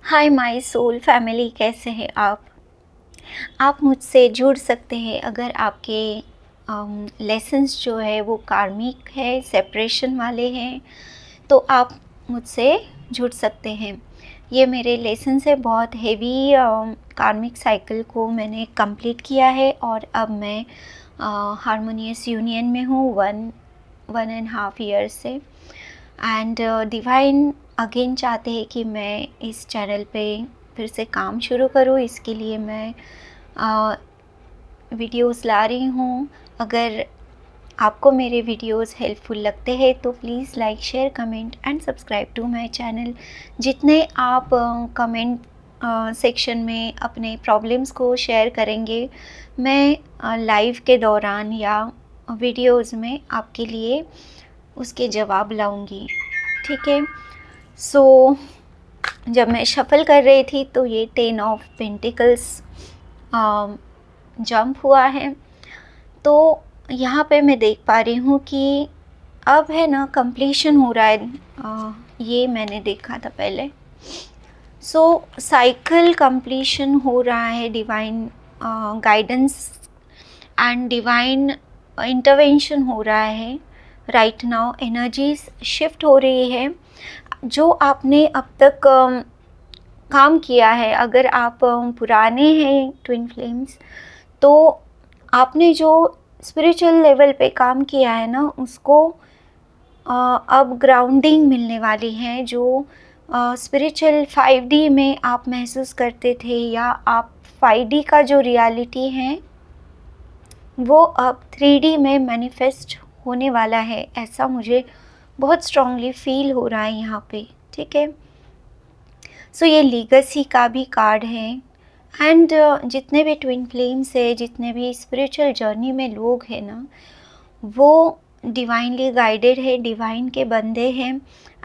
Hi my soul family, कैसे हैं आप मुझसे जुड़ सकते हैं अगर आपके लेसन्स जो है वो कार्मिक है, सेपरेशन वाले हैं, तो आप मुझसे जुड़ सकते हैं। ये मेरे लेसन्स है, बहुत हेवी कार्मिक साइकिल को मैंने कंप्लीट किया है और अब मैं हारमोनियस यूनियन में हूँ 1.5 ईयर से। एंड डिवाइन अगेन चाहते हैं कि मैं इस चैनल पे फिर से काम शुरू करूँ। इसके लिए मैं वीडियोस ला रही हूँ। अगर आपको मेरे वीडियोस हेल्पफुल लगते हैं तो please like, share, comment and subscribe to my channel. जितने आप कमेंट सेक्शन में अपने प्रॉब्लम्स को शेयर करेंगे, मैं लाइव के दौरान या वीडियोस में आपके लिए उसके जवाब लाऊंगी। ठीक है। सो जब मैं शफल कर रही थी तो ये 10 ऑफ पेंटिकल्स जंप हुआ है। तो यहाँ पे मैं देख पा रही हूँ कि अब है ना कंप्लीशन हो रहा है। ये मैंने देखा था पहले। सो साइकिल कंप्लीशन हो रहा है। Divine guidance and divine intervention हो रहा है। राइट नाउ एनर्जीज शिफ्ट हो रही है। जो आपने अब तक काम किया है, अगर आप पुराने हैं ट्विन फ्लेम्स, तो आपने जो स्पिरिचुअल लेवल पे काम किया है ना, उसको अब ग्राउंडिंग मिलने वाली है। जो स्पिरिचुअल 5D में आप महसूस करते थे, या आप 5D का जो रियलिटी है वो अब 3D में मैनिफेस्ट होने वाला है। ऐसा मुझे बहुत स्ट्रांगली फील हो रहा है यहाँ पे। ठीक है। सो ये लीगेसी का भी कार्ड है। एंड जितने भी ट्विन फ्लेम्स है, जितने भी स्पिरिचुअल जर्नी में लोग हैं ना, वो डिवाइनली गाइडेड है, डिवाइन के बंदे हैं।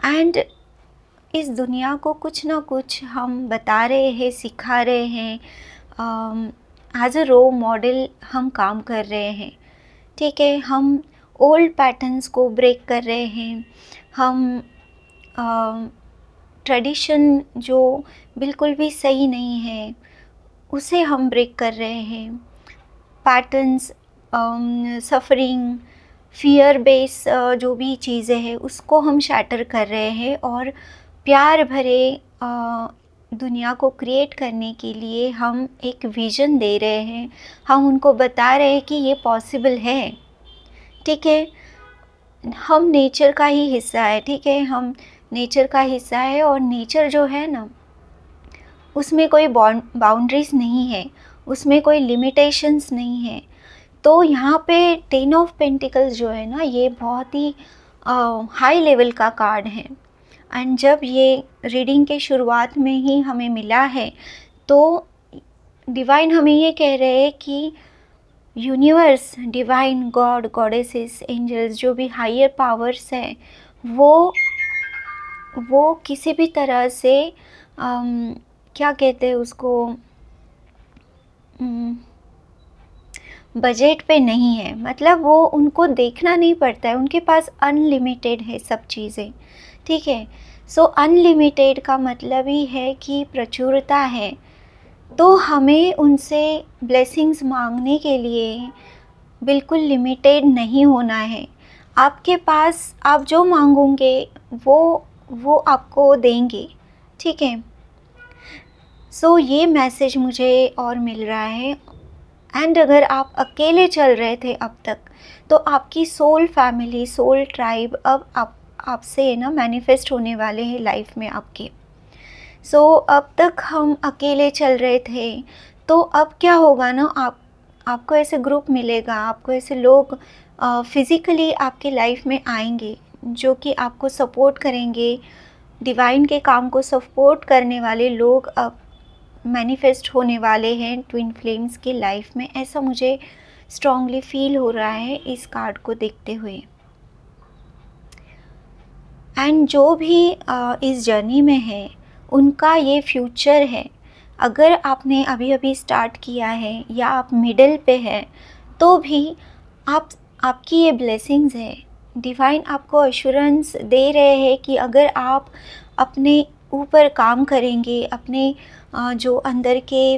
एंड इस दुनिया को कुछ ना कुछ हम बता रहे हैं, सिखा रहे हैं। एज अ रोल मॉडल हम काम कर रहे हैं। ठीक है। हम ओल्ड पैटर्न्स को ब्रेक कर रहे हैं। हम ट्रेडिशन जो बिल्कुल भी सही नहीं है उसे हम ब्रेक कर रहे हैं। पैटर्न्स, सफरिंग, फियर बेस जो भी चीज़ें हैं उसको हम शैटर कर रहे हैं, और प्यार भरे दुनिया को क्रिएट करने के लिए हम एक विज़न दे रहे हैं। हम उनको बता रहे हैं कि ये पॉसिबल है। ठीक है। हम नेचर का ही हिस्सा है। ठीक है। हम नेचर का हिस्सा है, और नेचर जो है ना, उसमें कोई बाउंड्रीज नहीं है, उसमें कोई लिमिटेशंस नहीं है। तो यहाँ पे 10 ऑफ पेंटिकल्स जो है ना, ये बहुत ही हाई लेवल का कार्ड है। एंड जब ये रीडिंग के शुरुआत में ही हमें मिला है, तो डिवाइन हमें ये कह रहे हैं कि universe, divine, god, goddesses, angels, जो भी हायर पावर्स हैं, वो किसी भी तरह से क्या कहते हैं उसको, बजट पे नहीं है। मतलब वो, उनको देखना नहीं पड़ता है, उनके पास अनलिमिटेड है सब चीज़ें। ठीक है। सो अनलिमिटेड का मतलब ही है कि प्रचुरता है। तो हमें उनसे ब्लेसिंग्स मांगने के लिए बिल्कुल लिमिटेड नहीं होना है। आपके पास आप जो मांगोगे वो आपको देंगे। ठीक है। सो ये मैसेज मुझे और मिल रहा है। एंड अगर आप अकेले चल रहे थे अब तक, तो आपकी सोल फैमिली, सोल ट्राइब अब आपसे ना मैनिफेस्ट होने वाले हैं लाइफ में आपके। सो अब तक हम अकेले चल रहे थे, तो अब क्या होगा ना, आपको ऐसे ग्रुप मिलेगा, आपको ऐसे लोग फिज़िकली आपके लाइफ में आएंगे जो कि आपको सपोर्ट करेंगे। डिवाइन के काम को सपोर्ट करने वाले लोग अब मैनिफेस्ट होने वाले हैं ट्विन फ्लेम्स की लाइफ में। ऐसा मुझे स्ट्रांगली फील हो रहा है इस कार्ड को देखते हुए। एंड जो भी इस जर्नी में है, उनका ये फ्यूचर है। अगर आपने अभी अभी स्टार्ट किया है या आप मिडिल पे हैं, तो भी आपकी ये ब्लेसिंग्स है। डिवाइन आपको एश्योरेंस दे रहे हैं कि अगर आप अपने ऊपर काम करेंगे, अपने जो अंदर के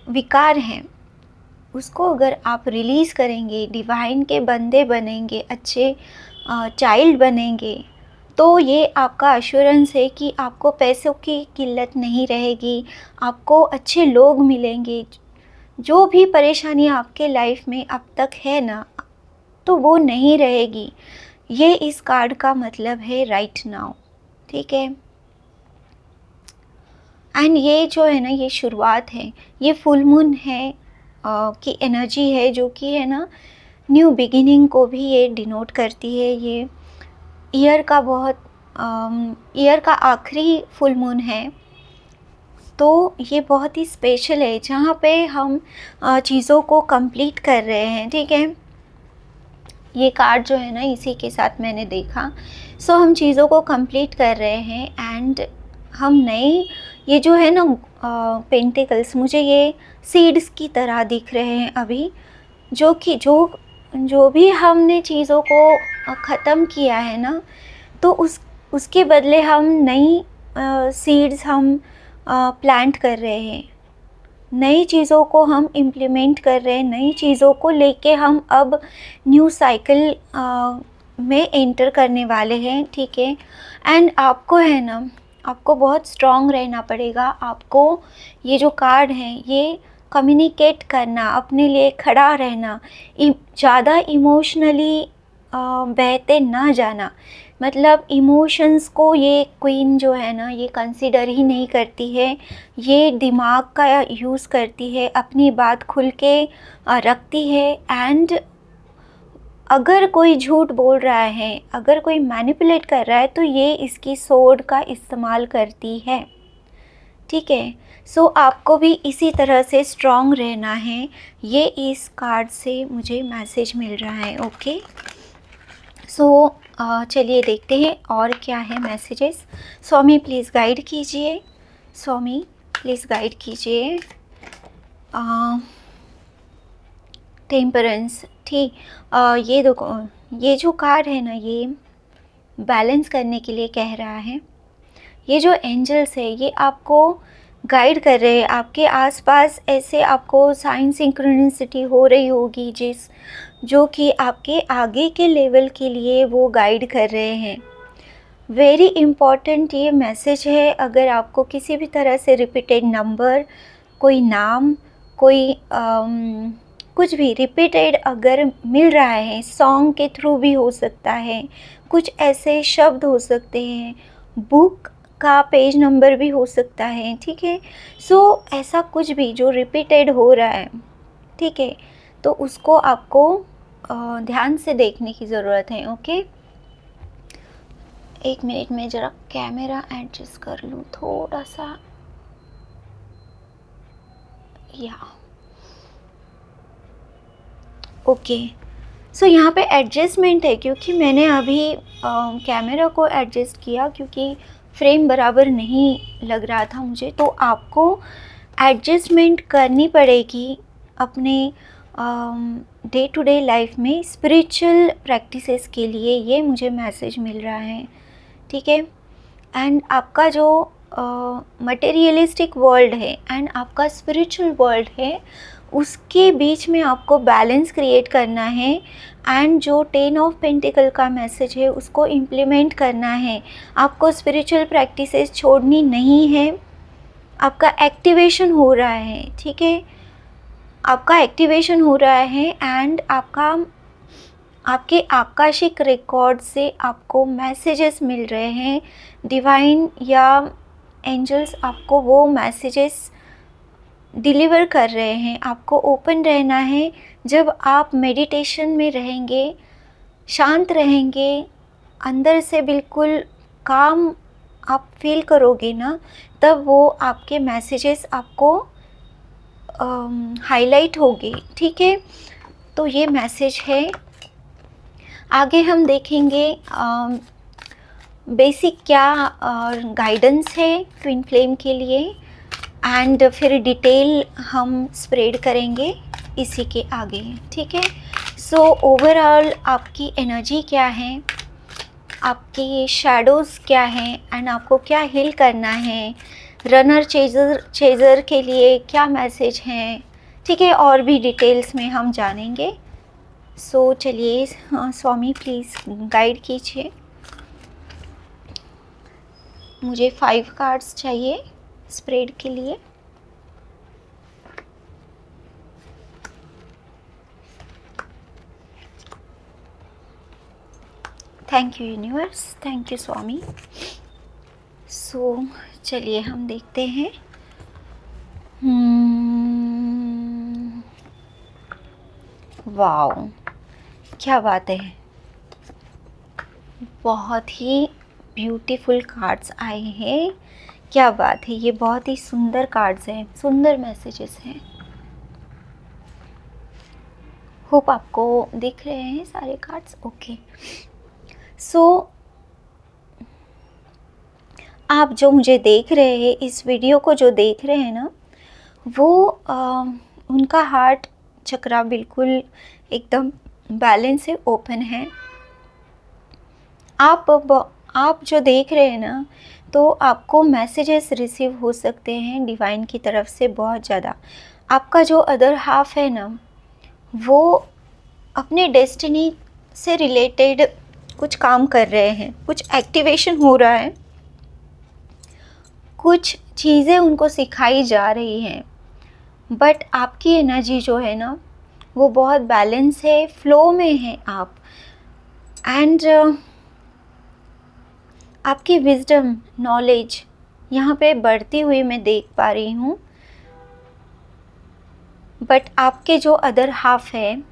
विकार हैं उसको अगर आप रिलीज़ करेंगे, डिवाइन के बंदे बनेंगे, अच्छे चाइल्ड बनेंगे, तो ये आपका अश्योरेंस है कि आपको पैसों की किल्लत नहीं रहेगी, आपको अच्छे लोग मिलेंगे। जो भी परेशानी आपके लाइफ में अब तक है ना, तो वो नहीं रहेगी। ये इस कार्ड का मतलब है राइट नाउ, ठीक है। एंड ये जो है ना, ये शुरुआत है, ये फुल मून है की एनर्जी है, जो कि है ना न्यू बिगिनिंग को भी ये डिनोट करती है। ये ईयर का आखिरी फुल मून है, तो ये बहुत ही स्पेशल है जहाँ पे हम चीज़ों को कंप्लीट कर रहे हैं, ठीक है। ये कार्ड जो है ना, इसी के साथ मैंने देखा। सो हम चीज़ों को कंप्लीट कर रहे हैं एंड हम नए, ये जो है ना पेंटिकल्स, मुझे ये सीड्स की तरह दिख रहे हैं अभी, जो कि जो भी हमने चीज़ों को ख़त्म किया है ना, तो उसके बदले हम नई सीड्स हम प्लांट कर रहे हैं, नई चीज़ों को हम इम्प्लीमेंट कर रहे हैं, नई चीज़ों को लेके हम अब न्यू साइकिल में एंटर करने वाले हैं, ठीक है। एंड आपको है ना, आपको बहुत स्ट्रॉन्ग रहना पड़ेगा। आपको ये जो कार्ड हैं, ये कम्युनिकेट करना, अपने लिए खड़ा रहना, ज़्यादा इमोशनली बहते ना जाना। मतलब इमोशंस को ये क्वीन जो है ना, ये कंसिडर ही नहीं करती है, ये दिमाग का यूज़ करती है, अपनी बात खुल के रखती है। एंड अगर कोई झूठ बोल रहा है, अगर कोई मैनिपुलेट कर रहा है, तो ये इसकी सोर्ड का इस्तेमाल करती है, ठीक है। सो आपको भी इसी तरह से स्ट्रॉन्ग रहना है, ये इस कार्ड से मुझे मैसेज मिल रहा है, ओके। सो चलिए देखते हैं और क्या है मैसेजेस। स्वामी प्लीज़ गाइड कीजिए, स्वामी प्लीज़ गाइड कीजिए। टेम्परेंस, ठीक। ये देखो, ये जो कार्ड है ना, ये बैलेंस करने के लिए कह रहा है। ये जो एंजल्स है, ये आपको गाइड कर रहे हैं। आपके आसपास ऐसे आपको साइन सिंक्रोनिसिटी हो रही होगी जो कि आपके आगे के लेवल के लिए वो गाइड कर रहे हैं। वेरी इम्पॉर्टेंट ये मैसेज है। अगर आपको किसी भी तरह से रिपीटेड नंबर, कोई नाम, कोई कुछ भी रिपीटेड अगर मिल रहा है, सॉन्ग के थ्रू भी हो सकता है, कुछ ऐसे शब्द हो सकते हैं, बुक का पेज नंबर भी हो सकता है, ठीक है। सो ऐसा कुछ भी जो रिपीटेड हो रहा है, ठीक है, तो उसको आपको ध्यान से देखने की ज़रूरत है, ओके। एक मिनट में ज़रा कैमरा एडजस्ट कर लूँ थोड़ा सा, या ओके। सो यहाँ पे एडजस्टमेंट है, क्योंकि मैंने अभी कैमरा को एडजस्ट किया, क्योंकि फ्रेम बराबर नहीं लग रहा था मुझे। तो आपको एडजस्टमेंट करनी पड़ेगी अपने डे टू डे लाइफ में, स्पिरिचुअल प्रैक्टिसेस के लिए। ये मुझे मैसेज मिल रहा है, ठीक है। एंड आपका जो मटेरियलिस्टिक वर्ल्ड है एंड आपका स्पिरिचुअल वर्ल्ड है, उसके बीच में आपको बैलेंस क्रिएट करना है। एंड जो 10 ऑफ पेंटिकल का मैसेज है, उसको इम्प्लीमेंट करना है। आपको स्पिरिचुअल प्रैक्टिसेस छोड़नी नहीं है। आपका एक्टिवेशन हो रहा है, ठीक है, आपका एक्टिवेशन हो रहा है। एंड आपके आकाशिक रिकॉर्ड से आपको मैसेजेस मिल रहे हैं। डिवाइन या एंजल्स आपको वो मैसेजेस डिलीवर कर रहे हैं। आपको ओपन रहना है। जब आप मेडिटेशन में रहेंगे, शांत रहेंगे, अंदर से बिल्कुल काम आप फील करोगे ना, तब वो आपके मैसेजेस आपको हाईलाइट होगी, ठीक है। तो ये मैसेज है। आगे हम देखेंगे बेसिक क्या गाइडेंस है ट्विन फ्लेम के लिए, एंड फिर डिटेल हम स्प्रेड करेंगे इसी के आगे, ठीक है। सो ओवरऑल आपकी एनर्जी क्या है, आपकी शैडोज़ क्या हैं एंड आपको क्या हील करना है, रनर चेज़र के लिए क्या मैसेज हैं, ठीक है, और भी डिटेल्स में हम जानेंगे। सो चलिए स्वामी प्लीज़ गाइड कीजिए। मुझे 5 कार्ड्स चाहिए स्प्रेड के लिए। Thank you universe, thank you Swami. So चलिए हम देखते हैं। वाओ, क्या बात है, बहुत ही ब्यूटीफुल कार्ड्स आए हैं। क्या बात है, ये बहुत ही सुंदर कार्ड्स हैं, सुंदर मैसेजेस हैं। होप आपको दिख रहे हैं सारे कार्ड्स। ओके, सो आप जो मुझे देख रहे हैं, इस वीडियो को जो देख रहे हैं ना, वो उनका हार्ट चक्रा बिल्कुल एकदम बैलेंस है, ओपन है। आप जो देख रहे हैं ना, तो आपको मैसेजेस रिसीव हो सकते हैं डिवाइन की तरफ से बहुत ज़्यादा। आपका जो अदर हाफ है ना, वो अपने डेस्टिनी से रिलेटेड कुछ काम कर रहे हैं, कुछ एक्टिवेशन हो रहा है, कुछ चीज़ें उनको सिखाई जा रही हैं। बट आपकी एनर्जी जो है ना, वो बहुत बैलेंस है, फ्लो में है आप। एंड आपकी विजडम, नॉलेज यहाँ पे बढ़ती हुई मैं देख पा रही हूँ। बट आपके जो अदर हाफ है,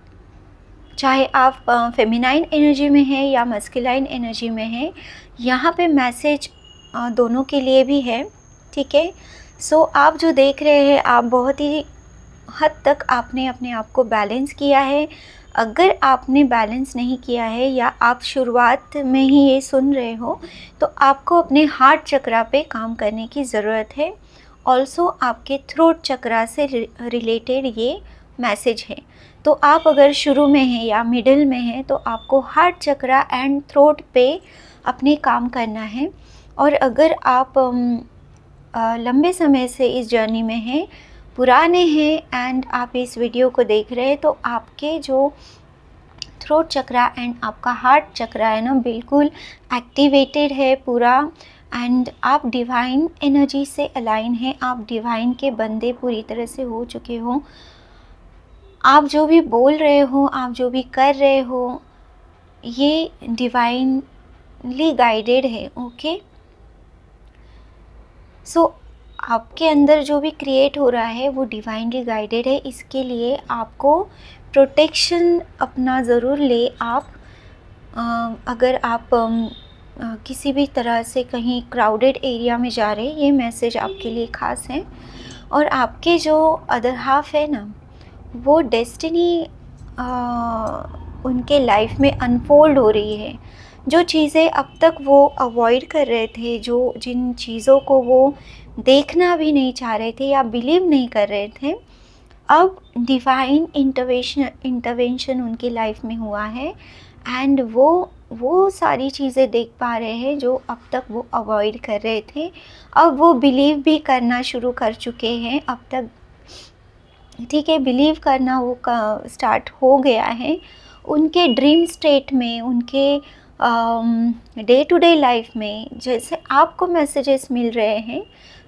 चाहे आप फेमिनाइन एनर्जी में हैं या मस्कुलाइन एनर्जी में हैं, यहाँ पे मैसेज दोनों के लिए भी है, ठीक है। सो आप जो देख रहे हैं, आप बहुत ही हद तक आपने अपने आप को बैलेंस किया है। अगर आपने बैलेंस नहीं किया है या आप शुरुआत में ही ये सुन रहे हो, तो आपको अपने हार्ट चक्रा पे काम करने की ज़रूरत है। ऑल्सो आपके थ्रोट चक्रा से रिलेटेड ये मैसेज है। तो आप अगर शुरू में हैं या मिडिल में हैं, तो आपको हार्ट चक्रा एंड थ्रोट पे अपने काम करना है। और अगर आप लंबे समय से इस जर्नी में हैं, पुराने हैं एंड आप इस वीडियो को देख रहे हैं, तो आपके जो थ्रोट चक्रा एंड आपका हार्ट चक्रा है ना, बिल्कुल एक्टिवेटेड है पूरा। एंड आप डिवाइन एनर्जी से अलाइन हैं, आप डिवाइन के बंदे पूरी तरह से हो चुके हो। आप जो भी बोल रहे हो, आप जो भी कर रहे हो, ये डिवाइनली गाइडेड है। ओके, सो आपके अंदर जो भी क्रिएट हो रहा है वो डिवाइनली गाइडेड है। इसके लिए आपको प्रोटेक्शन अपना ज़रूर ले। आप अगर आप किसी भी तरह से कहीं क्राउडेड एरिया में जा रहे हैं, ये मैसेज आपके लिए ख़ास है। और आपके जो अदर हाफ है ना, वो डेस्टिनी उनके लाइफ में अनफोल्ड हो रही है। जो चीज़ें अब तक वो अवॉइड कर रहे थे, जिन चीज़ों को वो देखना भी नहीं चाह रहे थे या बिलीव नहीं कर रहे थे, अब डिवाइन इंटरवेंशन उनकी लाइफ में हुआ है। एंड वो सारी चीज़ें देख पा रहे हैं जो अब तक वो अवॉइड कर रहे थे। अब वो बिलीव भी करना शुरू कर चुके हैं अब तक, ठीक है। बिलीव करना वो स्टार्ट हो गया है उनके ड्रीम स्टेट में, उनके डे टू डे लाइफ में। जैसे आपको मैसेजेस मिल रहे हैं,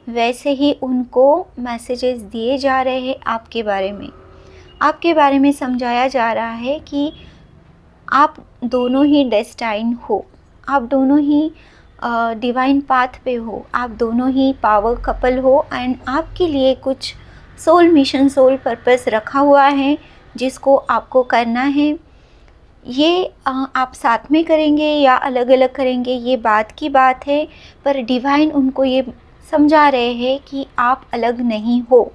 वैसे ही उनको मैसेजेस दिए जा रहे हैं आपके बारे में समझाया जा रहा है कि आप दोनों ही डेस्टाइन हो, आप दोनों ही डिवाइन पाथ पे हो, आप दोनों ही पावर कपल हो। एंड आपके लिए कुछ सोल मिशन, सोल पर्पस रखा हुआ है जिसको आपको करना है। ये आप साथ में करेंगे या अलग अलग करेंगे, ये बात की बात है, पर डिवाइन उनको ये समझा रहे हैं कि आप अलग नहीं हो।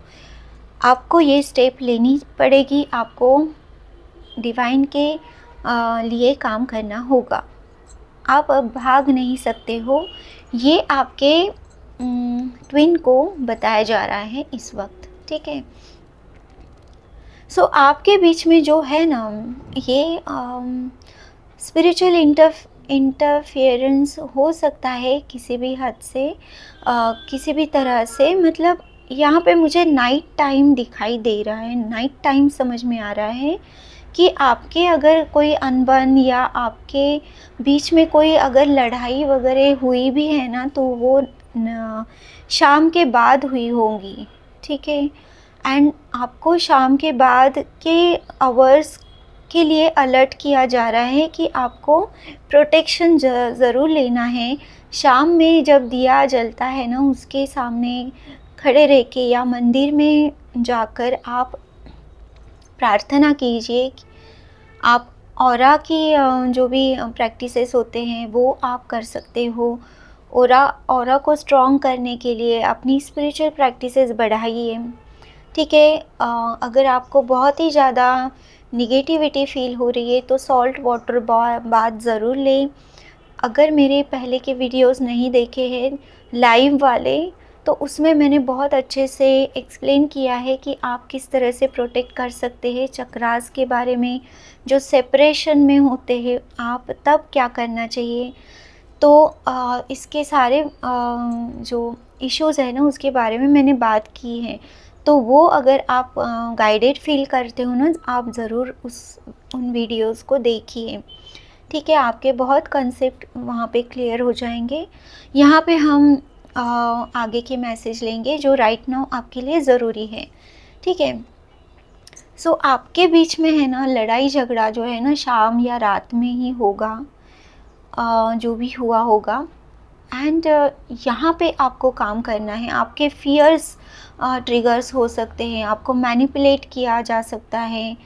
आपको ये स्टेप लेनी पड़ेगी, आपको डिवाइन के लिए काम करना होगा। आप अब भाग नहीं सकते हो, ये आपके ट्विन को बताया जा रहा है इस वक्त, ठीक है। आपके बीच में जो है ना, ये स्पिरिचुअल इंटरफेरेंस हो सकता है किसी भी हद से, किसी भी तरह से। मतलब यहाँ पे मुझे नाइट टाइम दिखाई दे रहा है, नाइट टाइम समझ में आ रहा है कि आपके अगर कोई अनबन या आपके बीच में कोई अगर लड़ाई वगैरह हुई भी है ना, तो वो शाम के बाद हुई होंगी, ठीक है। एंड आपको शाम के बाद के आवर्स के लिए अलर्ट किया जा रहा है कि आपको प्रोटेक्शन ज़रूर लेना है। शाम में जब दिया जलता है ना, उसके सामने खड़े रह के या मंदिर में जाकर आप प्रार्थना कीजिए। आप ऑरा की जो भी प्रैक्टिसेस होते हैं वो आप कर सकते हो। ऑरा को स्ट्रॉन्ग करने के लिए अपनी स्पिरिचुअल प्रैक्टिसेस बढ़ाइए, ठीक है। अगर आपको बहुत ही ज़्यादा निगेटिविटी फील हो रही है तो सॉल्ट वाटर बाथ ज़रूर लें। अगर मेरे पहले के वीडियोस नहीं देखे हैं लाइव वाले, तो उसमें मैंने बहुत अच्छे से एक्सप्लेन किया है कि आप किस तरह से प्रोटेक्ट कर सकते हैं चक्रास के बारे में। जो सेपरेशन में होते हैं आप तब क्या करना चाहिए, तो इसके सारे जो इश्यूज़ है ना उसके बारे में मैंने बात की है। तो वो अगर आप गाइडेड फील करते हो ना, आप ज़रूर उन वीडियोस को देखिए, ठीक है। आपके बहुत कंसेप्ट वहाँ पे क्लियर हो जाएंगे। यहाँ पे हम आगे के मैसेज लेंगे जो राइट नाउ आपके लिए ज़रूरी है, ठीक है। सो आपके बीच में है ना लड़ाई झगड़ा जो है ना शाम या रात में ही होगा, जो भी हुआ होगा। एंड यहाँ पे आपको काम करना है। आपके फियर्स ट्रिगर्स हो सकते हैं, आपको मैनिपुलेट किया जा सकता है।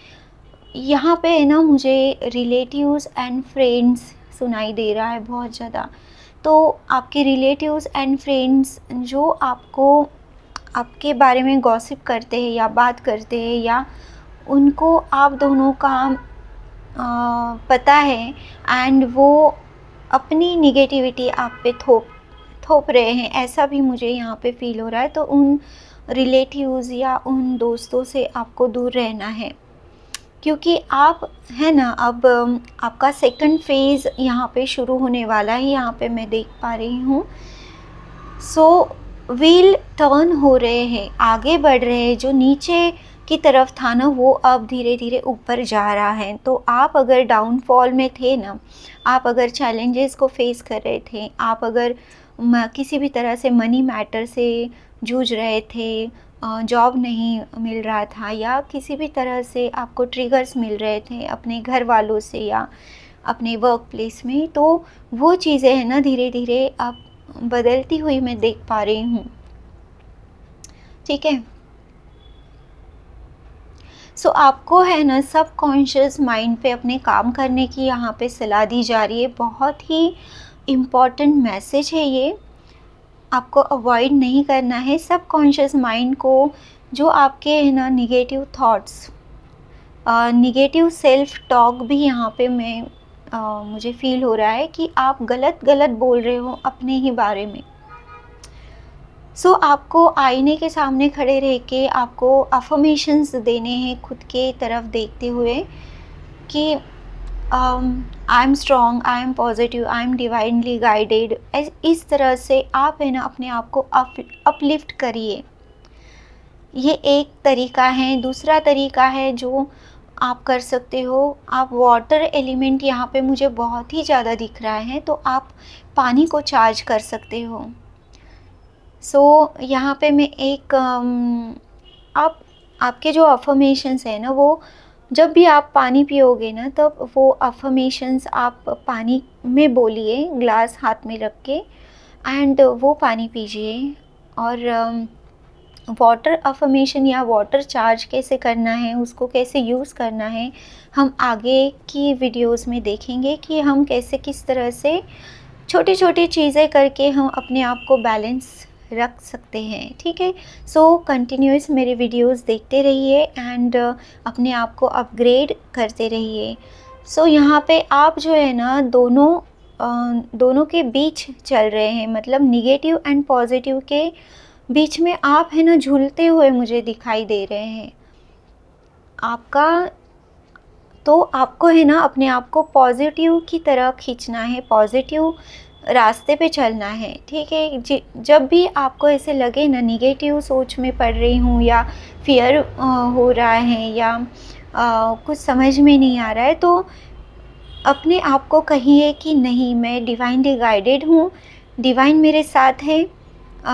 यहाँ पे है ना मुझे रिलेटिव्स एंड फ्रेंड्स सुनाई दे रहा है बहुत ज़्यादा। तो आपके रिलेटिव्स एंड फ्रेंड्स जो आपको आपके बारे में गॉसिप करते हैं या बात करते हैं, या उनको आप दोनों का पता है एंड वो अपनी निगेटिविटी आप पे थोप रहे हैं, ऐसा भी मुझे यहाँ पे फील हो रहा है। तो उन रिलेटिव्स या उन दोस्तों से आपको दूर रहना है, क्योंकि आप है ना अब आपका सेकंड फेज़ यहाँ पे शुरू होने वाला है, यहाँ पे मैं देख पा रही हूँ। सो व्हील टर्न हो रहे हैं, आगे बढ़ रहे हैं। जो नीचे की तरफ था ना वो अब धीरे धीरे ऊपर जा रहा है। तो आप अगर डाउनफॉल में थे ना, आप अगर चैलेंजेस को फेस कर रहे थे, आप अगर किसी भी तरह से मनी मैटर से जूझ रहे थे, जॉब नहीं मिल रहा था, या किसी भी तरह से आपको ट्रिगर्स मिल रहे थे अपने घर वालों से या अपने वर्क प्लेस में, तो वो चीज़ें हैं ना धीरे धीरे अब बदलती हुई मैं देख पा रही हूँ, ठीक है। सो आपको है ना सबकॉन्शियस माइंड पे अपने काम करने की यहाँ पे सलाह दी जा रही है। बहुत ही इम्पॉर्टेंट मैसेज है ये, आपको अवॉइड नहीं करना है सबकॉन्शियस माइंड को। जो आपके है ना negative thoughts, negative self talk भी यहाँ पे मुझे फील हो रहा है कि आप गलत बोल रहे हो अपने ही बारे में। सो आपको आईने के सामने खड़े रह के आपको अफर्मेशंस देने हैं खुद के तरफ देखते हुए कि I am strong, I am positive, I am divinely guided. इस तरह से आप है ना अपने आप को अपलिफ्ट करिए। ये एक तरीका है। दूसरा तरीका है जो आप कर सकते हो, आप वाटर एलिमेंट यहाँ पे मुझे बहुत ही ज़्यादा दिख रहा है, तो आप पानी को चार्ज कर सकते हो। सो यहाँ पे मैं एक आपके जो अफर्मेशंस है ना, वो जब भी आप पानी पियोगे ना, तब वो अफर्मेशंस आप पानी में बोलिए, ग्लास हाथ में रख के, एंड वो पानी पीजिए। और वाटर अफर्मेशन या वाटर चार्ज कैसे करना है, उसको कैसे यूज़ करना है, हम आगे की वीडियोस में देखेंगे कि हम कैसे किस तरह से छोटी छोटी चीज़ें करके हम अपने आप को बैलेंस रख सकते हैं, ठीक है। सो कंटिन्यूस मेरे वीडियोस देखते रहिए एंड अपने आप को अपग्रेड करते रहिए। सो यहाँ पे आप जो है ना दोनों के बीच चल रहे हैं, मतलब निगेटिव एंड पॉजिटिव के बीच में आप है ना झूलते हुए मुझे दिखाई दे रहे हैं। आपका तो आपको है ना अपने आप को पॉजिटिव की तरफ खींचना है, पॉजिटिव रास्ते पे चलना है, ठीक है। जब भी आपको ऐसे लगे ना निगेटिव सोच में पड़ रही हूँ या फियर हो रहा है या कुछ समझ में नहीं आ रहा है, तो अपने आप को कहिए कि नहीं, मैं डिवाइनली गाइडेड हूँ, डिवाइन मेरे साथ है,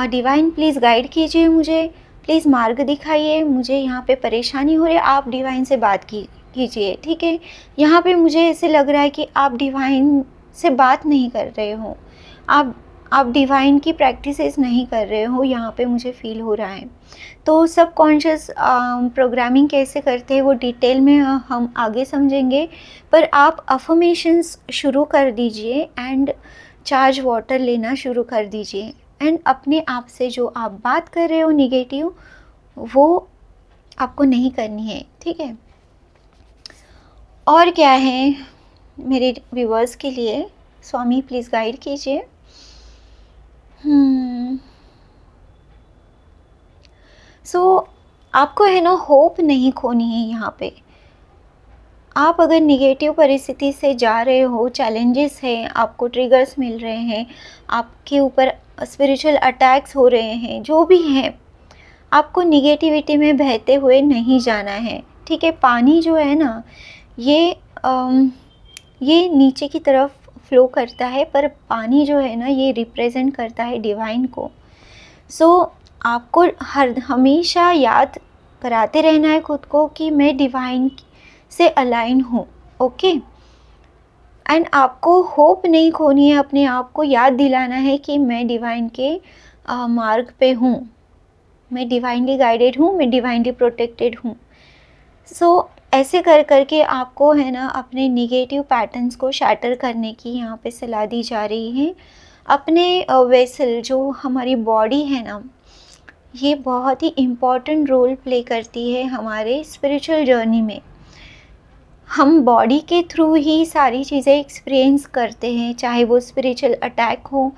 डिवाइन प्लीज़ गाइड कीजिए मुझे, प्लीज़ मार्ग दिखाइए, मुझे यहाँ पे परेशानी हो रही है, आप डिवाइन से बात कीजिए, ठीक है। यहाँ पे मुझे ऐसे लग रहा है कि आप डिवाइन से बात नहीं कर रहे हो, आप डिवाइन की प्रैक्टिसेस नहीं कर रहे हो, यहाँ पे मुझे फ़ील हो रहा है। तो सबकॉन्शियस प्रोग्रामिंग कैसे करते हैं वो डिटेल में हम आगे समझेंगे, पर आप अफ़र्मेशंस शुरू कर दीजिए एंड चार्ज वाटर लेना शुरू कर दीजिए एंड अपने आप से जो आप बात कर रहे हो निगेटिव, वो आपको नहीं करनी है, ठीक है। और क्या है मेरे व्यूअर्स के लिए, स्वामी प्लीज़ गाइड कीजिए। आपको है ना होप नहीं खोनी है यहाँ पे। आप अगर निगेटिव परिस्थिति से जा रहे हो, चैलेंजेस हैं, आपको ट्रिगर्स मिल रहे हैं, आपके ऊपर स्पिरिचुअल अटैक्स हो रहे हैं, जो भी हैं, आपको निगेटिविटी में बहते हुए नहीं जाना है, ठीक है। पानी जो है ना ये नीचे की तरफ फ्लो करता है, पर पानी जो है ना ये रिप्रेजेंट करता है डिवाइन को। आपको हमेशा याद कराते रहना है खुद को कि मैं डिवाइन से अलाइन हूँ, ओके। एंड आपको होप नहीं खोनी है, अपने आप को याद दिलाना है कि मैं डिवाइन के मार्ग पे हूँ, मैं डिवाइनली गाइडेड हूँ, मैं डिवाइनली प्रोटेक्टेड हूँ। ऐसे कर करके आपको है ना अपने निगेटिव पैटर्न्स को शैटर करने की यहाँ पे सलाह दी जा रही है। अपने वेसल जो हमारी बॉडी है ना, ये बहुत ही इम्पॉर्टेंट रोल प्ले करती है हमारे स्पिरिचुअल जर्नी में। हम बॉडी के थ्रू ही सारी चीज़ें एक्सपीरियंस करते हैं, चाहे वो स्पिरिचुअल अटैक हो,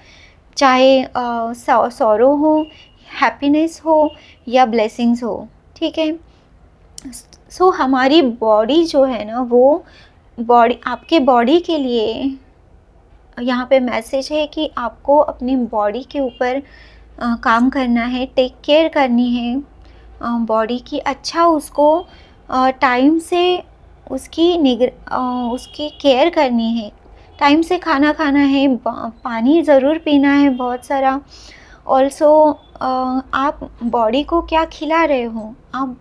चाहे सॉरो हो, हैप्पीनेस हो या ब्लेसिंग्स हो, ठीक है। हमारी बॉडी जो है ना, वो बॉडी, आपके बॉडी के लिए यहाँ पे मैसेज है कि आपको अपनी बॉडी के ऊपर काम करना है, टेक केयर करनी है बॉडी की, अच्छा उसको टाइम से उसकी केयर करनी है, टाइम से खाना खाना है, पानी ज़रूर पीना है बहुत सारा। ऑल्सो आप बॉडी को क्या खिला रहे हो, आप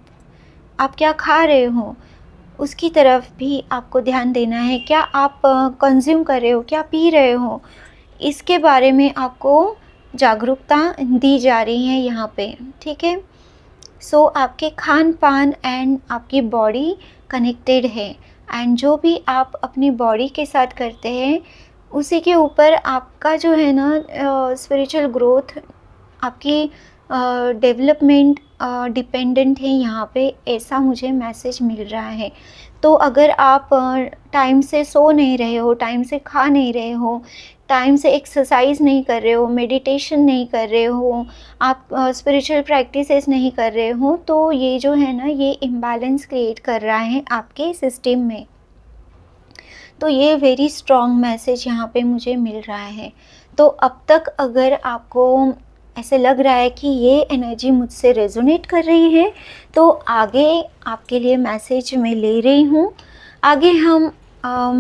क्या खा रहे हो, उसकी तरफ भी आपको ध्यान देना है। क्या आप कंज्यूम कर रहे हो, क्या पी रहे हो, इसके बारे में आपको जागरूकता दी जा रही है यहाँ पे, ठीक है। आपके खान पान एंड आपकी बॉडी कनेक्टेड है, एंड जो भी आप अपनी बॉडी के साथ करते हैं उसी के ऊपर आपका जो है ना स्पिरिचुअल ग्रोथ, आपकी डेवलपमेंट डिपेंडेंट है यहाँ पे, ऐसा मुझे मैसेज मिल रहा है। तो अगर आप टाइम से सो नहीं रहे हो, टाइम से खा नहीं रहे हो, टाइम से एक्सरसाइज नहीं कर रहे हो, मेडिटेशन नहीं कर रहे हो, आप स्पिरिचुअल प्रैक्टिसेस नहीं कर रहे हो, तो ये जो है ना ये इम्बैलेंस क्रिएट कर रहा है आपके सिस्टम में। तो ये वेरी स्ट्रॉन्ग मैसेज यहाँ पे मुझे मिल रहा है। तो अब तक अगर आपको ऐसे लग रहा है कि ये एनर्जी मुझसे रेजोनेट कर रही है, तो आगे आपके लिए मैसेज मैं ले रही हूँ। आगे हम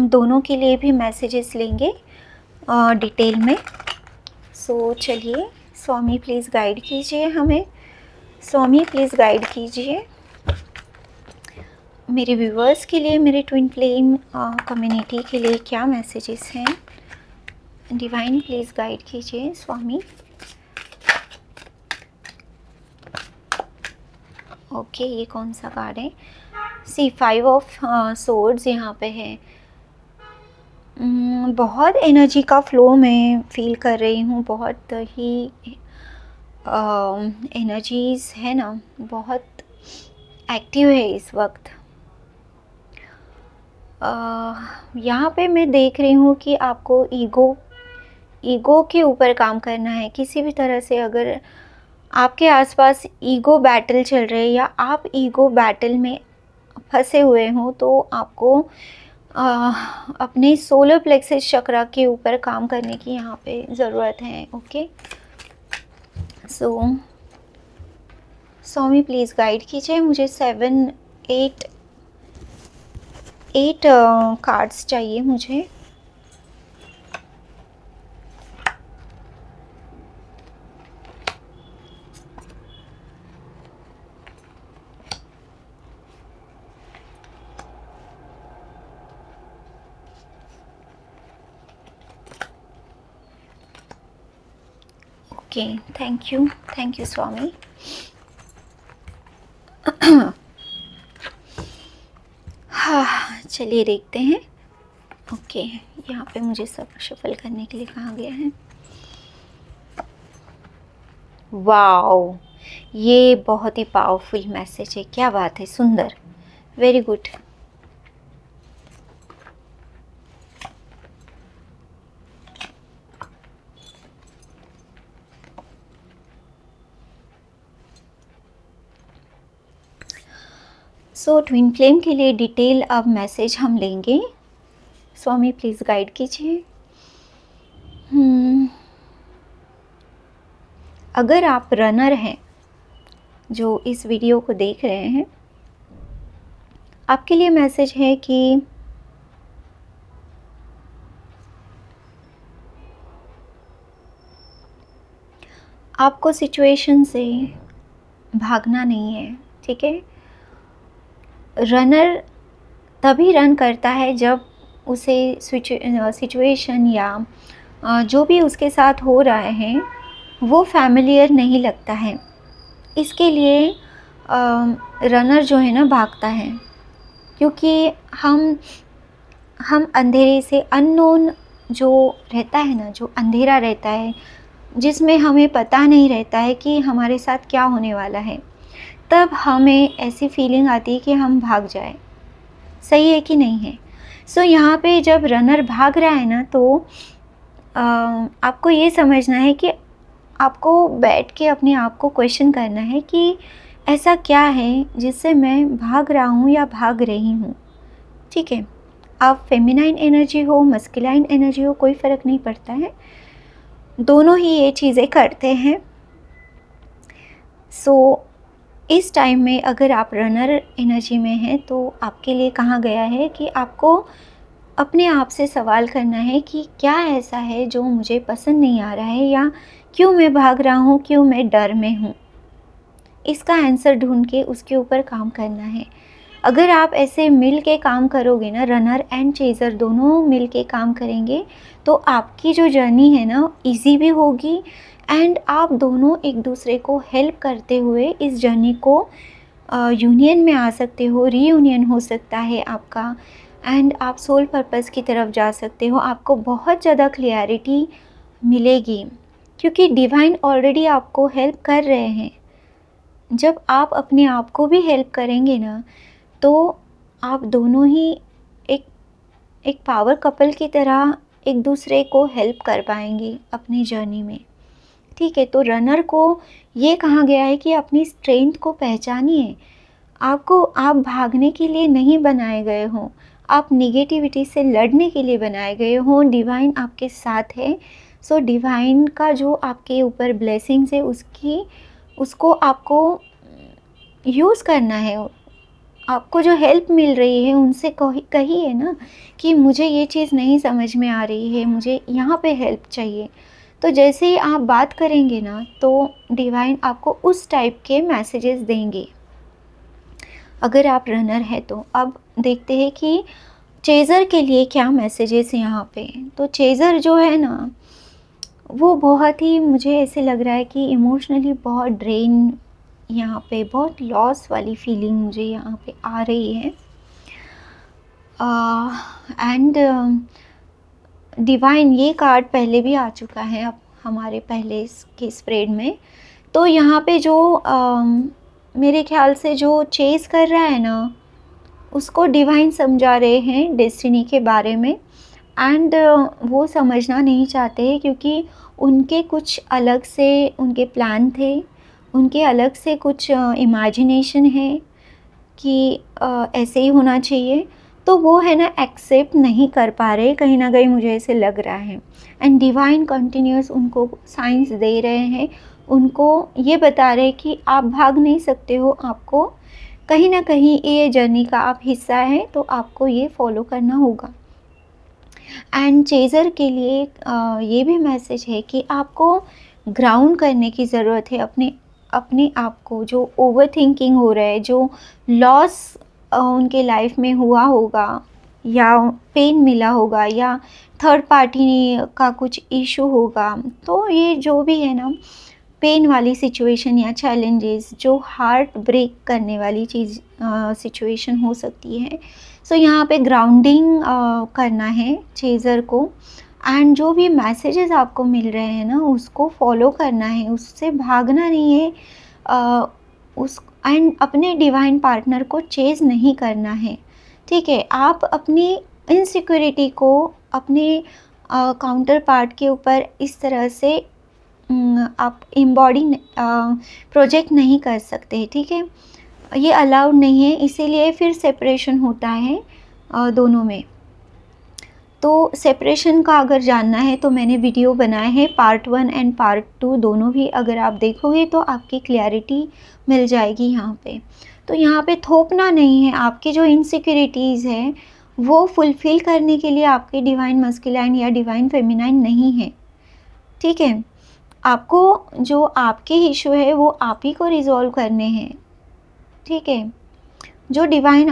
दोनों के लिए भी मैसेजेस लेंगे डिटेल में। चलिए, स्वामी प्लीज़ गाइड कीजिए हमें, स्वामी प्लीज़ गाइड कीजिए मेरे व्यूवर्स के लिए, मेरे ट्विन फ्लेम कम्युनिटी के लिए क्या मैसेजेस हैं। डिवाइन प्लीज़ गाइड कीजिए स्वामी। ओके, ये कौन सा कार्ड है? C5 ऑफ सोर्ड्स यहाँ पे है। बहुत एनर्जी का फ्लो मैं फील कर रही हूँ, बहुत ही एनर्जीज़ है ना, बहुत एक्टिव है इस वक्त। यहाँ पे मैं देख रही हूँ कि आपको ईगो के ऊपर काम करना है किसी भी तरह से। अगर आपके आसपास ईगो बैटल चल रहे हैं या आप ईगो बैटल में फंसे हुए हो तो आपको अपने सोलर प्लेक्सस चक्रा के ऊपर काम करने की यहाँ पे ज़रूरत है। Okay, so Swami please guide कीजिए, मुझे 8 कार्ड्स चाहिए मुझे। ओके, थैंक यू स्वामी। हाँ, चलिए देखते हैं। ओके, यहाँ पे मुझे सब शफल करने के लिए कहा गया है। वाओ, ये बहुत ही पावरफुल मैसेज है, क्या बात है, सुंदर, वेरी गुड। सो ट्विन फ्लेम के लिए डिटेल अब मैसेज हम लेंगे। स्वामी प्लीज़ गाइड कीजिए। अगर आप रनर हैं जो इस वीडियो को देख रहे हैं, आपके लिए मैसेज है कि आपको सिचुएशन से भागना नहीं है, ठीक है। रनर तभी रन करता है जब उसे सिचुएशन या जो भी उसके साथ हो रहा है वो फैमिलियर नहीं लगता है। इसके लिए रनर जो है ना भागता है, क्योंकि हम अंधेरे से, अननोन जो रहता है ना, जो अंधेरा रहता है जिसमें हमें पता नहीं रहता है कि हमारे साथ क्या होने वाला है, तब हमें ऐसी फीलिंग आती है कि हम भाग जाए। सही है कि नहीं है? सो यहाँ पे जब रनर भाग रहा है ना, तो आपको ये समझना है कि आपको बैठ के अपने आप को क्वेश्चन करना है कि ऐसा क्या है जिससे मैं भाग रहा हूँ या भाग रही हूँ, ठीक है। आप फेमिनाइन एनर्जी हो, मस्कुलाइन एनर्जी हो, कोई फ़र्क नहीं पड़ता है, दोनों ही ये चीज़ें करते हैं। सो इस टाइम में अगर आप रनर एनर्जी में हैं तो आपके लिए कहा गया है कि आपको अपने आप से सवाल करना है कि क्या ऐसा है जो मुझे पसंद नहीं आ रहा है, या क्यों मैं भाग रहा हूँ, क्यों मैं डर में हूँ। इसका आंसर ढूंढ के उसके ऊपर काम करना है। अगर आप ऐसे मिल के काम करोगे ना, रनर एंड चेज़र दोनों मिल के काम करेंगे, तो आपकी जो जर्नी है ना इजी भी होगी, एंड आप दोनों एक दूसरे को हेल्प करते हुए इस जर्नी को यूनियन में आ सकते हो, रीयूनियन हो सकता है आपका, एंड आप सोल पर्पस की तरफ जा सकते हो। आपको बहुत ज़्यादा क्लियरिटी मिलेगी, क्योंकि डिवाइन ऑलरेडी आपको हेल्प कर रहे हैं। जब आप अपने आप को भी हेल्प करेंगे ना, तो आप दोनों ही एक पावर कपल की तरह एक दूसरे को हेल्प कर पाएंगे अपनी जर्नी में, ठीक है। तो रनर को ये कहा गया है कि अपनी स्ट्रेंथ को पहचानिए। आप भागने के लिए नहीं बनाए गए हों, आप निगेटिविटी से लड़ने के लिए बनाए गए हों। डिवाइन आपके साथ है। सो डिवाइन का जो आपके ऊपर ब्लेसिंग्स है उसको आपको यूज़ करना है। आपको जो हेल्प मिल रही है उनसे कहिए ना कि मुझे ये चीज़ नहीं समझ में आ रही है, मुझे यहाँ पे हेल्प चाहिए। तो जैसे ही आप बात करेंगे ना, तो डिवाइन आपको उस टाइप के मैसेजेस देंगे, अगर आप रनर है तो। अब देखते हैं कि चेज़र के लिए क्या मैसेजेस हैं यहाँ पे। तो चेज़र जो है ना, वो बहुत ही, मुझे ऐसे लग रहा है कि इमोशनली बहुत ड्रेन, यहाँ पे बहुत लॉस वाली फीलिंग मुझे यहाँ पे आ रही है। एंड डिवाइन ये कार्ड पहले भी आ चुका है अब हमारे पहले के स्प्रेड में। तो यहाँ पे जो मेरे ख्याल से जो चेज़ कर रहा है ना, उसको डिवाइन समझा रहे हैं डेस्टिनी के बारे में, एंड वो समझना नहीं चाहते क्योंकि उनके कुछ अलग से उनके प्लान थे, उनके अलग से कुछ इमेजिनेशन है कि ऐसे ही होना चाहिए, तो वो है ना एक्सेप्ट नहीं कर पा रहे, कहीं ना कहीं मुझे ऐसे लग रहा है। एंड डिवाइन कंटिन्यूस उनको साइंस दे रहे हैं, उनको ये बता रहे हैं कि आप भाग नहीं सकते हो, आपको कहीं ना कहीं ये जर्नी का आप हिस्सा है, तो आपको ये फॉलो करना होगा। एंड चेज़र के लिए ये भी मैसेज है कि आपको ग्राउंड करने की ज़रूरत है अपने अपने आप को। जो ओवर थिंकिंग हो रहा है, जो लॉस उनके लाइफ में हुआ होगा, या पेन मिला होगा, या थर्ड पार्टी का कुछ इशू होगा, तो ये जो भी है ना पेन वाली सिचुएशन या चैलेंजेस, जो हार्ट ब्रेक करने वाली चीज़ सिचुएशन हो सकती है। सो यहाँ पे ग्राउंडिंग करना है चेज़र को, एंड जो भी मैसेजेस आपको मिल रहे हैं ना उसको फॉलो करना है, उससे भागना नहीं है, उस एंड अपने डिवाइन पार्टनर को चेज़ नहीं करना है। ठीक है, आप अपनी इनसिक्योरिटी को अपने काउंटर पार्ट के ऊपर इस तरह से आप एम्बॉडी प्रोजेक्ट नहीं कर सकते। ठीक है, ये अलाउड नहीं है, इसीलिए फिर सेपरेशन होता है दोनों में। तो सेपरेशन का अगर जानना है तो मैंने वीडियो बनाए हैं पार्ट 1 एंड पार्ट 2 दोनों भी, अगर आप देखोगे तो आपकी क्लैरिटी मिल जाएगी यहाँ पे। तो यहाँ पे थोपना नहीं है, आपकी जो इनसिक्योरिटीज़ हैं वो फुलफ़िल करने के लिए आपके डिवाइन मस्कुलाइन या डिवाइन फेमिनाइन नहीं है। ठीक है, आपको जो आपके इशू है वो आप ही को रिज़ॉल्व करने हैं। ठीक है, जो डिवाइन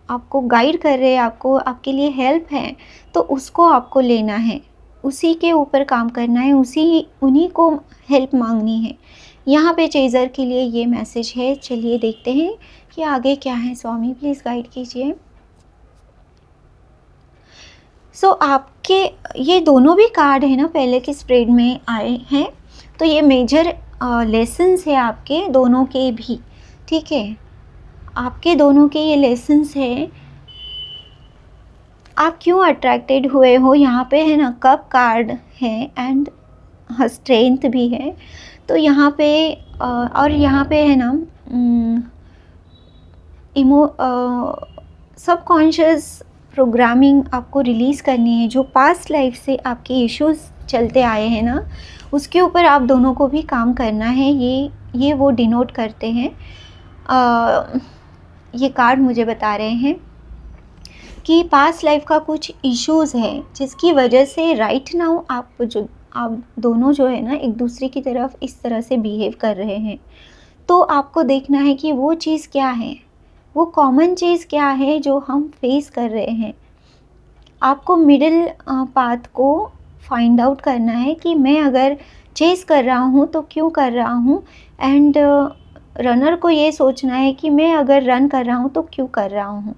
आपको गाइड कर रहे हैं, आपको आपके लिए हेल्प है, तो उसको आपको लेना है, उसी के ऊपर काम करना है, उन्हीं को हेल्प मांगनी है। यहाँ पे चेज़र के लिए ये मैसेज है। चलिए देखते हैं कि आगे क्या है। स्वामी प्लीज़ गाइड कीजिए। सो आपके ये दोनों भी कार्ड है ना पहले के स्प्रेड में आए हैं, तो ये मेजर लेसन्स है आपके दोनों के भी। ठीक है, आपके दोनों के ये लेसन्स हैं, आप क्यों अट्रैक्टेड हुए हो। यहाँ पे है ना कप कार्ड है एंड स्ट्रेंथ भी है। तो यहाँ पे और यहाँ पे है ना सबकॉन्शियस प्रोग्रामिंग आपको रिलीज़ करनी है, जो पास्ट लाइफ से आपके इश्यूज चलते आए हैं ना, उसके ऊपर आप दोनों को भी काम करना है। ये वो डिनोट करते हैं। ये कार्ड मुझे बता रहे हैं कि पास्ट लाइफ का कुछ इश्यूज़ है, जिसकी वजह से राइट नाउ आप दोनों जो है ना एक दूसरे की तरफ इस तरह से बिहेव कर रहे हैं। तो आपको देखना है कि वो चीज़ क्या है, वो कॉमन चीज़ क्या है जो हम फेस कर रहे हैं। आपको मिडिल पाथ को फाइंड आउट करना है कि मैं अगर चेस कर रहा हूँ तो क्यों कर रहा हूँ, एंड रनर को ये सोचना है कि मैं अगर रन कर रहा हूँ तो क्यों कर रहा हूँ।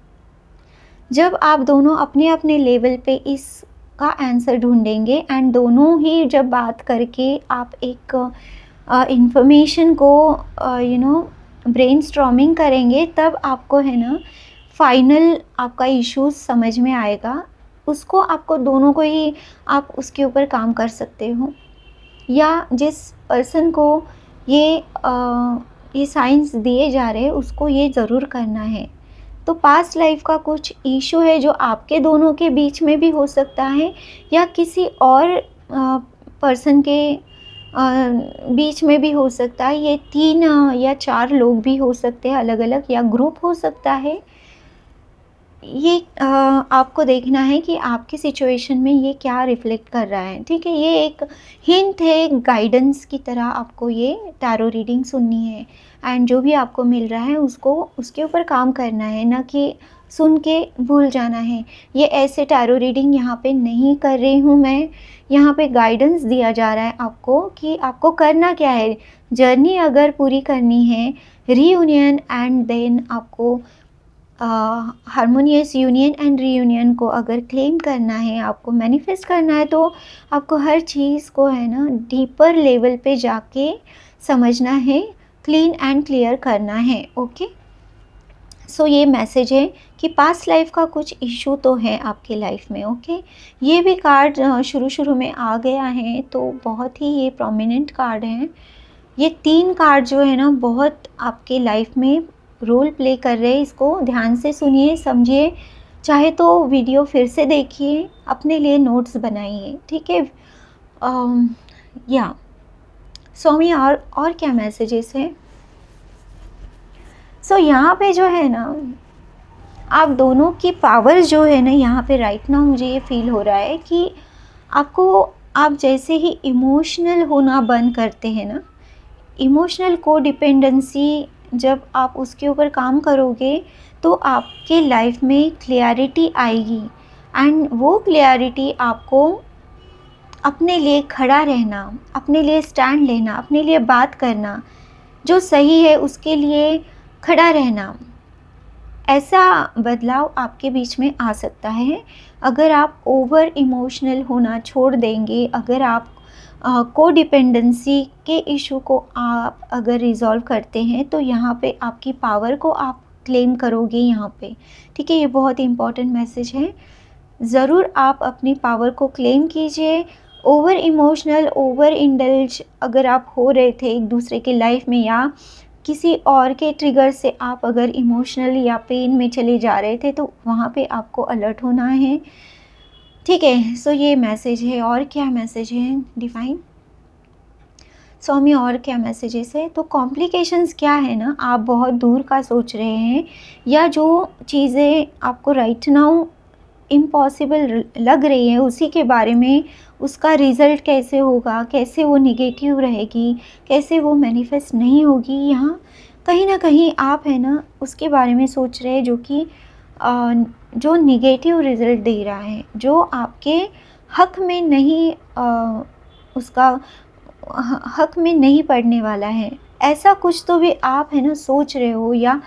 जब आप दोनों अपने अपने लेवल पे इसका आंसर ढूंढेंगे, एंड दोनों ही जब बात करके आप एक इंफॉर्मेशन को ब्रेनस्टॉर्मिंग करेंगे, तब आपको है ना फाइनल आपका इश्यूज समझ में आएगा। उसको आपको दोनों को ही आप उसके ऊपर काम कर सकते हो, या जिस पर्सन को ये साइंस दिए जा रहे हैं उसको ये ज़रूर करना है। तो पास्ट लाइफ का कुछ इशू है जो आपके दोनों के बीच में भी हो सकता है, या किसी और पर्सन के बीच में भी हो सकता है। ये 3 या 4 लोग भी हो सकते हैं, अलग अलग, या ग्रुप हो सकता है। ये आपको देखना है कि आपकी सिचुएशन में ये क्या रिफ्लेक्ट कर रहा है। ठीक है, ये एक हिंट है, गाइडेंस की तरह आपको ये टैरो रीडिंग सुननी है, एंड जो भी आपको मिल रहा है उसको उसके ऊपर काम करना है, ना कि सुन के भूल जाना है। ये ऐसे टैरो रीडिंग यहाँ पे नहीं कर रही हूँ मैं, यहाँ पे गाइडेंस दिया जा रहा है आपको कि आपको करना क्या है। जर्नी अगर पूरी करनी है, रीयूनियन एंड देन आपको हारमोनियस यूनियन एंड रीयूनियन को अगर क्लेम करना है, आपको मैनिफेस्ट करना है, तो आपको हर चीज़ को है ना डीपर लेवल पे जाके समझना है, क्लीन एंड क्लियर करना है। ओके, सो ये मैसेज है कि पास्ट लाइफ का कुछ इशू तो है आपके लाइफ में। ओके, ये भी कार्ड शुरू में आ गया है, तो बहुत ही ये प्रोमिनेंट कार्ड है। ये 3 कार्ड जो है ना बहुत आपके लाइफ में रोल प्ले कर रहे हैं इसको ध्यान से सुनिए, समझिए, चाहे तो वीडियो फिर से देखिए, अपने लिए नोट्स बनाइए, ठीक है। या स्वामी और क्या मैसेजेस हैं। यहाँ पे जो है ना, आप दोनों की पावर जो है ना यहाँ पे राइट नाउ मुझे ये फील हो रहा है कि आप जैसे ही इमोशनल होना बंद करते हैं ना, इमोशनल को डिपेंडेंसी जब आप उसके ऊपर काम करोगे तो आपके लाइफ में क्लियरिटी आएगी। एंड वो क्लियरिटी आपको अपने लिए खड़ा रहना, अपने लिए स्टैंड लेना, अपने लिए बात करना, जो सही है उसके लिए खड़ा रहना, ऐसा बदलाव आपके बीच में आ सकता है अगर आप ओवर इमोशनल होना छोड़ देंगे। अगर आप को डिपेंडेंसी के इशू को आप अगर रिज़ॉल्व करते हैं तो यहाँ पे आपकी पावर को आप क्लेम करोगे यहाँ पे, ठीक है। ये बहुत इम्पॉर्टेंट मैसेज है। ज़रूर आप अपनी पावर को क्लेम कीजिए। ओवर इमोशनल, ओवर इंडल्ज अगर आप हो रहे थे एक दूसरे की लाइफ में या किसी और के ट्रिगर से आप अगर इमोशनल या पेन में चले जा रहे थे तो वहाँ पे आपको अलर्ट होना है, ठीक है। ये मैसेज है। और क्या मैसेज है डिवाइन स्वामी, और क्या मैसेजेस है। तो कॉम्प्लिकेशंस क्या है ना, आप बहुत दूर का सोच रहे हैं या जो चीज़ें आपको राइट नाउ इम्पॉसिबल लग रही है उसी के बारे में, उसका रिज़ल्ट कैसे होगा, कैसे वो निगेटिव रहेगी, कैसे वो मैनिफेस्ट नहीं होगी, यहाँ कहीं ना कहीं आप है ना उसके बारे में सोच रहे हैं जो कि जो निगेटिव रिज़ल्ट दे रहा है, जो आपके हक में नहीं उसका हक में नहीं पड़ने वाला है। ऐसा कुछ तो भी आप है ना सोच रहे हो, या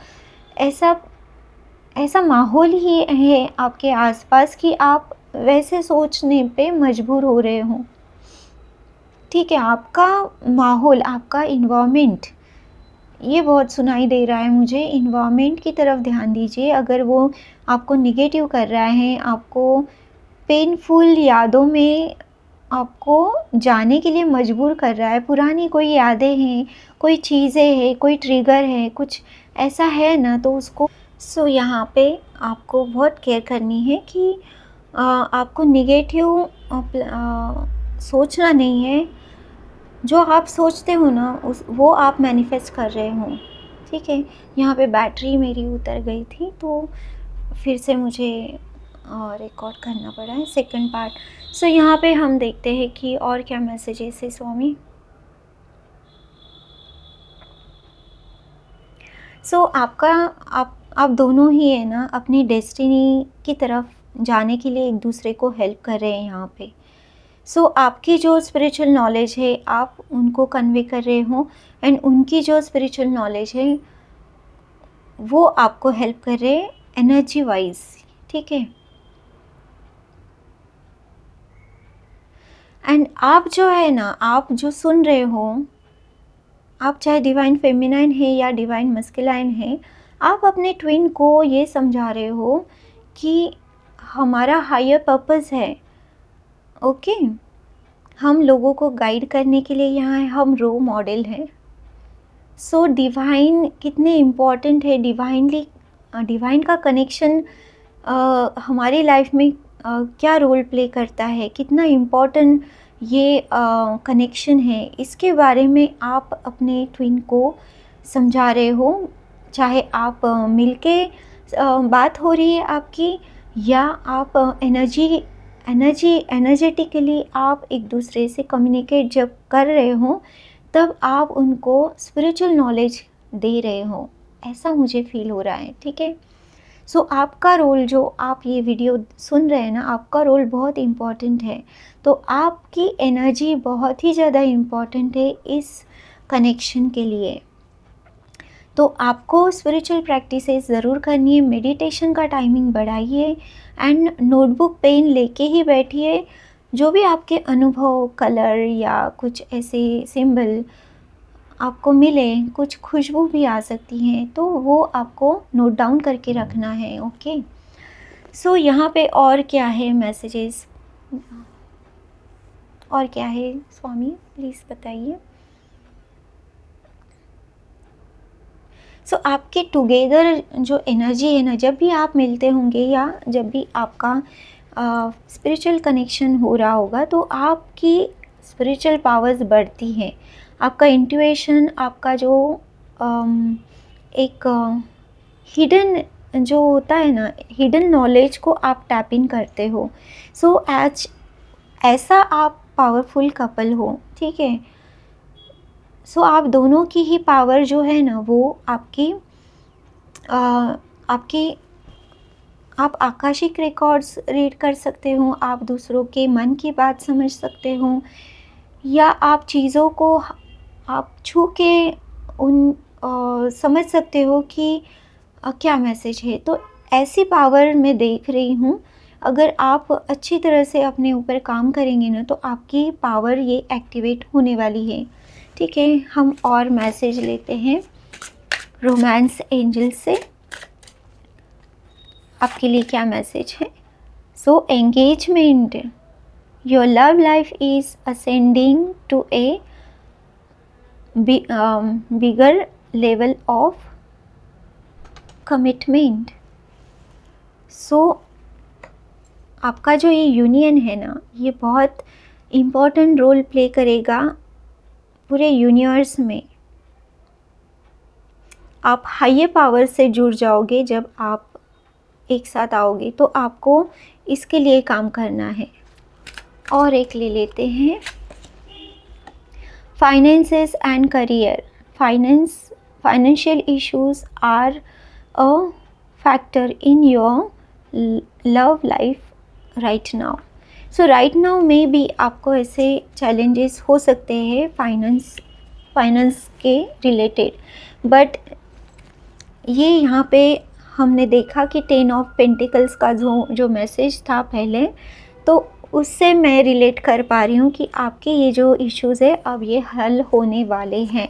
ऐसा माहौल ही है आपके आसपास कि आप वैसे सोचने पे मजबूर हो रहे हो, ठीक है। आपका माहौल, आपका इन्वायरमेंट, ये बहुत सुनाई दे रहा है मुझे। इन्वायरमेंट की तरफ ध्यान दीजिए। अगर वो आपको निगेटिव कर रहा है, आपको पेनफुल यादों में आपको जाने के लिए मजबूर कर रहा है, पुरानी कोई यादें हैं, कोई चीज़ें हैं, कोई ट्रिगर है, कुछ ऐसा है ना, तो उसको यहाँ पे आपको बहुत केयर करनी है कि आपको निगेटिव सोचना नहीं है। जो आप सोचते हो ना वो आप मैनिफेस्ट कर रहे हो, ठीक है। यहाँ पे बैटरी मेरी उतर गई थी तो फिर से मुझे रिकॉर्ड करना पड़ा है सेकंड पार्ट। यहाँ पे हम देखते हैं कि और क्या मैसेजेस है स्वामी। आप दोनों ही है ना अपनी डेस्टिनी की तरफ जाने के लिए एक दूसरे को हेल्प कर रहे हैं यहाँ पे। आपकी जो स्पिरिचुअल नॉलेज है आप उनको कन्वे कर रहे हो, एंड उनकी जो स्पिरिचुअल नॉलेज है वो आपको हेल्प कर रहे हैं एनर्जी वाइज, ठीक है। एंड आप जो है ना, आप जो सुन रहे हो, आप चाहे डिवाइन फेमिनाइन है या डिवाइन मस्कुलाइन है, आप अपने ट्विन को ये समझा रहे हो कि हमारा हायर पर्पस है, ओके। हम लोगों को गाइड करने के लिए यहाँ है, हम रो मॉडल हैं। डिवाइन कितने इम्पॉर्टेंट है, डिवाइन का कनेक्शन हमारी लाइफ में क्या रोल प्ले करता है, कितना इम्पॉर्टेंट ये कनेक्शन है, इसके बारे में आप अपने ट्विन को समझा रहे हो। चाहे आप मिलके बात हो रही है आपकी, या आप एनर्जेटिकली आप एक दूसरे से कम्युनिकेट जब कर रहे हो तब आप उनको स्पिरिचुअल नॉलेज दे रहे हो, ऐसा मुझे फील हो रहा है, ठीक है। आपका रोल, जो आप ये वीडियो सुन रहे हैं ना, आपका रोल बहुत इम्पॉर्टेंट है। तो आपकी एनर्जी बहुत ही ज़्यादा इम्पॉर्टेंट है इस कनेक्शन के लिए। तो आपको स्पिरिचुअल प्रैक्टिसेस ज़रूर करनी है। मेडिटेशन का टाइमिंग बढ़ाइए एंड नोटबुक पेन लेके ही बैठिए। जो भी आपके अनुभव, कलर या कुछ ऐसे सिंबल आपको मिले, कुछ खुशबू भी आ सकती हैं, तो वो आपको नोट डाउन करके रखना है, ओके। यहाँ पे और क्या है मैसेजेस, और क्या है स्वामी, प्लीज़ बताइए। सो आपके टुगेदर जो एनर्जी है ना, जब भी आप मिलते होंगे या जब भी आपका स्पिरिचुअल कनेक्शन हो रहा होगा, तो आपकी स्पिरिचुअल पावर्स बढ़ती हैं। आपका इंट्यूशन, आपका जो एक हिडन जो होता है ना, हिडन नॉलेज को आप टैप इन करते हो। सो एज ऐसा आप पावरफुल कपल हो, ठीक है। सो आप दोनों की ही पावर जो है ना, वो आपकी आप आकाशिक रिकॉर्ड्स रीड कर सकते हो, आप दूसरों के मन की बात समझ सकते हो, या आप चीज़ों को आप छू के उन समझ सकते हो कि क्या मैसेज है। तो ऐसी पावर मैं देख रही हूँ। अगर आप अच्छी तरह से अपने ऊपर काम करेंगे ना, तो आपकी पावर ये एक्टिवेट होने वाली है, ठीक है। हम और मैसेज लेते हैं रोमांस एंजल से, आपके लिए क्या मैसेज है। So engagement, your love life is ascending to a bigger level of commitment. So आपका जो ये यूनियन है ना, ये बहुत इम्पोर्टेंट रोल प्ले करेगा पूरे यूनिवर्स में। आप हायर पावर से जुड़ जाओगे जब आप एक साथ आओगे, तो आपको इसके लिए काम करना है। और एक ले लेते हैं finances and career. Financial issues are a factor in your love life right now. So right now में भी आपको ऐसे चैलेंजेस हो सकते हैं फाइनेंस के रिलेटेड, बट ये यहाँ पे हमने देखा कि 10 ऑफ पेंटिकल्स का जो मैसेज था पहले, तो उससे मैं रिलेट कर पा रही हूँ कि आपके ये जो इश्यूज़ है अब ये हल होने वाले हैं।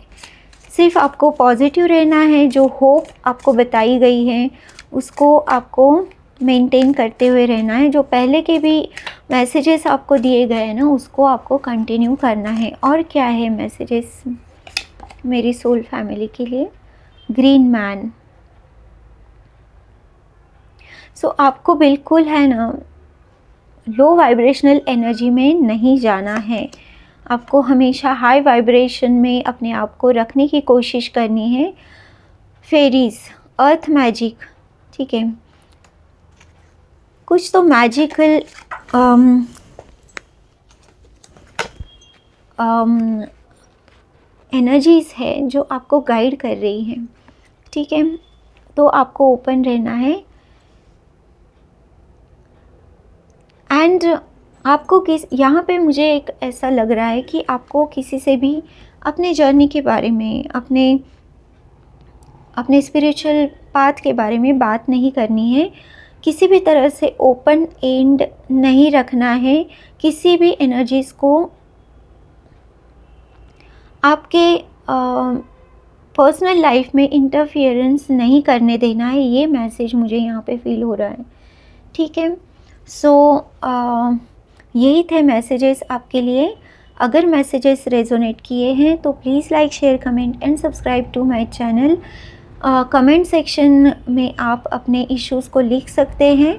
सिर्फ आपको पॉजिटिव रहना है, जो होप आपको बताई गई है उसको आपको मेंटेन करते हुए रहना है। जो पहले के भी मैसेजेस आपको दिए गए हैं ना, उसको आपको कंटिन्यू करना है। और क्या है मैसेजेस मेरी सोल फैमिली के लिए? Green man. सो आपको बिल्कुल है ना लो वाइब्रेशनल एनर्जी में नहीं जाना है, आपको हमेशा हाई वाइब्रेशन में अपने आप को रखने की कोशिश करनी है। फेरीज, अर्थ मैजिक, ठीक है, कुछ तो मैजिकल एनर्जीज़ है जो आपको गाइड कर रही हैं, ठीक है। तो आपको ओपन रहना है। एंड आपको यहाँ पे मुझे एक ऐसा लग रहा है कि आपको किसी से भी अपने जर्नी के बारे में, अपने स्पिरिचुअल पाथ के बारे में बात नहीं करनी है। किसी भी तरह से ओपन एंड नहीं रखना है, किसी भी एनर्जीज़ को आपके पर्सनल लाइफ में इंटरफियरेंस नहीं करने देना है। ये मैसेज मुझे यहाँ पे फील हो रहा है, ठीक है। सो यही थे मैसेजेस आपके लिए। अगर मैसेजेस रेजोनेट किए हैं तो please like, share, comment and subscribe to my channel. Comment section में आप अपने इश्यूज़ को लिख सकते हैं,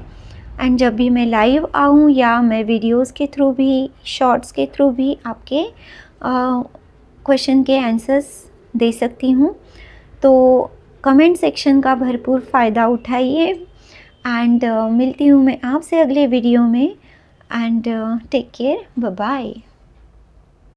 एंड जब भी मैं लाइव आऊँ या मैं वीडियोस के थ्रू भी, शॉर्ट्स के थ्रू भी आपके क्वेश्चन के आंसर्स दे सकती हूँ। तो कमेंट सेक्शन का भरपूर फ़ायदा उठाइए। एंड मिलती हूँ मैं आपसे अगले वीडियो में। And take care, bye bye.